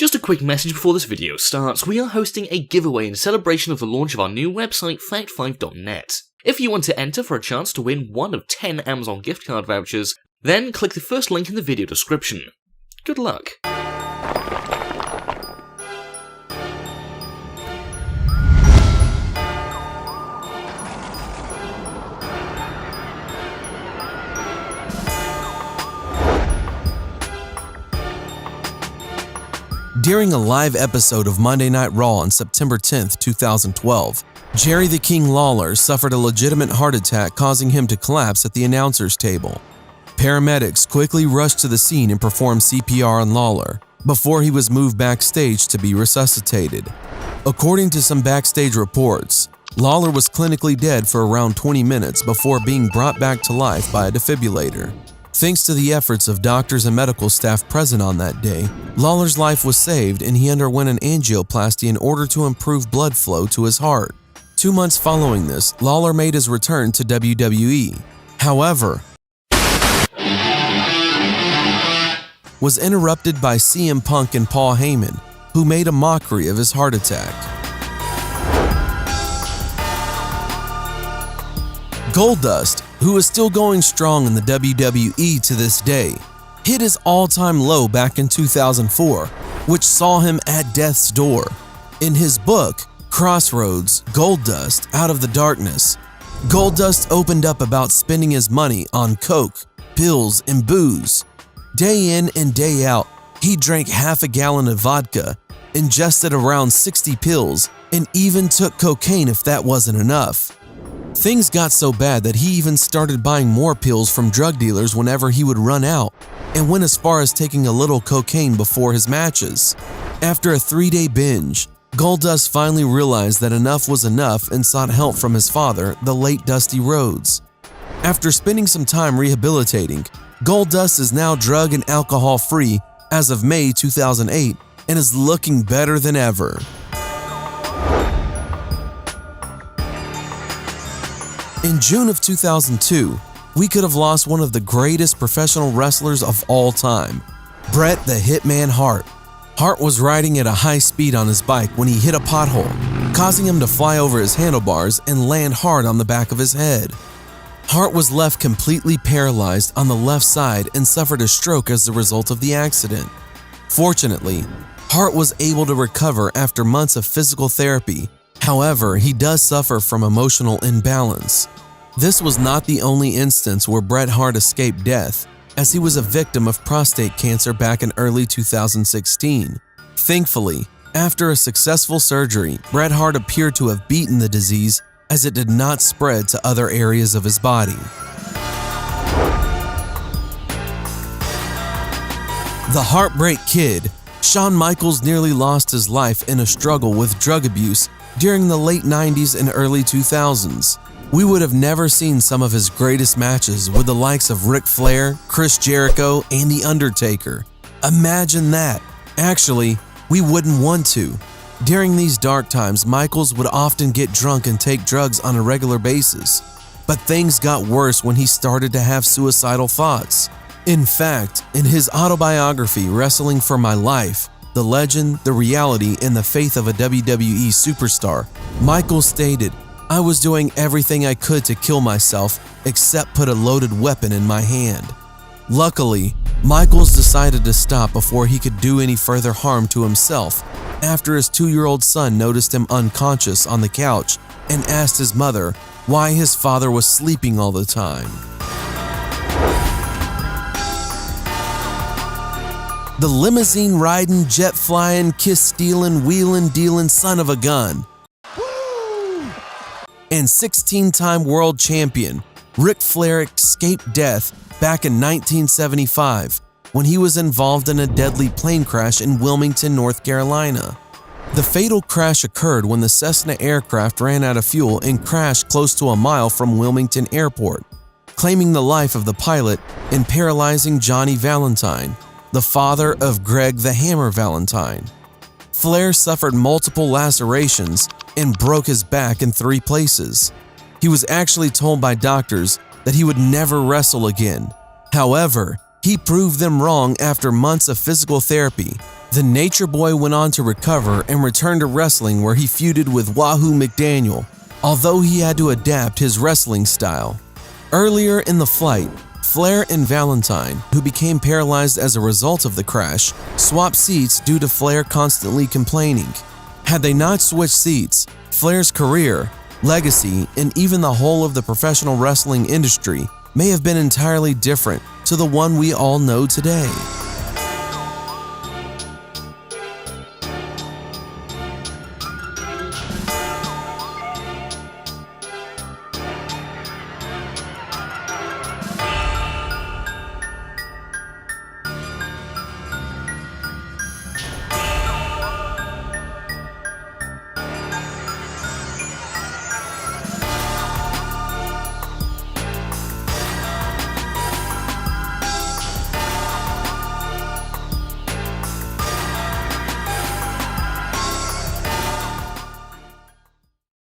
Just a quick message before this video starts. We are hosting a giveaway in celebration of the launch of our new website, fact5.net. If you want to enter for a chance to win one of 10 Amazon gift card vouchers, then click the first link in the video description. Good luck. During a live episode of Monday Night Raw on September 10, 2012, Jerry the King Lawler suffered a legitimate heart attack, causing him to collapse at the announcer's table. Paramedics quickly rushed to the scene and performed CPR on Lawler before he was moved backstage to be resuscitated. According to some backstage reports, Lawler was clinically dead for around 20 minutes before being brought back to life by a defibrillator. Thanks to the efforts of doctors and medical staff present on that day, Lawler's life was saved and he underwent an angioplasty in order to improve blood flow to his heart. 2 months following this, Lawler made his return to WWE. However, was interrupted by CM Punk and Paul Heyman, who made a mockery of his heart attack. Goldust, who is still going strong in the WWE to this day, hit his all-time low back in 2004, which saw him at death's door. In his book, Crossroads: Goldust Out of the Darkness, Goldust opened up about spending his money on coke, pills, and booze. Day in and day out, he drank half a gallon of vodka, ingested around 60 pills, and even took cocaine if that wasn't enough. Things got so bad that he even started buying more pills from drug dealers whenever he would run out, and went as far as taking a little cocaine before his matches. After a 3-day binge, Goldust finally realized that enough was enough and sought help from his father, the late Dusty Rhodes. After spending some time rehabilitating, Goldust is now drug and alcohol free as of May 2008 and is looking better than ever. In June of 2002, we could have lost one of the greatest professional wrestlers of all time, Bret the Hitman Hart. Hart was riding at a high speed on his bike when he hit a pothole, causing him to fly over his handlebars and land hard on the back of his head. Hart was left completely paralyzed on the left side and suffered a stroke as a result of the accident. Fortunately, Hart was able to recover after months of physical therapy. However, he does suffer from emotional imbalance. This was not the only instance where Bret Hart escaped death, as he was a victim of prostate cancer back in early 2016. Thankfully, after a successful surgery, Bret Hart appeared to have beaten the disease as it did not spread to other areas of his body. The Heartbreak Kid. Shawn Michaels nearly lost his life in a struggle with drug abuse during the late 90s and early 2000s. We would have never seen some of his greatest matches with the likes of Ric Flair, Chris Jericho, and The Undertaker. Imagine that. Actually, we wouldn't want to. During these dark times, Michaels would often get drunk and take drugs on a regular basis. But things got worse when he started to have suicidal thoughts. In fact, in his autobiography, Wrestling for My Life, The Legend, the Reality, and the Faith of a WWE Superstar, Michaels stated, "I was doing everything I could to kill myself except put a loaded weapon in my hand." Luckily, Michaels decided to stop before he could do any further harm to himself after his 2-year-old son noticed him unconscious on the couch and asked his mother why his father was sleeping all the time. The limousine-riding, jet-flying, kiss-stealing, wheelin'-dealin' son of a gun and 16-time world champion, Ric Flair escaped death back in 1975 when he was involved in a deadly plane crash in Wilmington, North Carolina. The fatal crash occurred when the Cessna aircraft ran out of fuel and crashed close to a mile from Wilmington Airport, claiming the life of the pilot and paralyzing Johnny Valentine, the father of Greg the Hammer Valentine. Flair suffered multiple lacerations and broke his back in 3 places. He was actually told by doctors that he would never wrestle again. However, he proved them wrong after months of physical therapy The Nature Boy went on to recover and return to wrestling, where he feuded with Wahoo McDaniel, although he had to adapt his wrestling style. Earlier in the flight, Flair and Valentine, who became paralyzed as a result of the crash, swapped seats due to Flair constantly complaining. Had they not switched seats, Flair's career, legacy, and even the whole of the professional wrestling industry may have been entirely different to the one we all know today.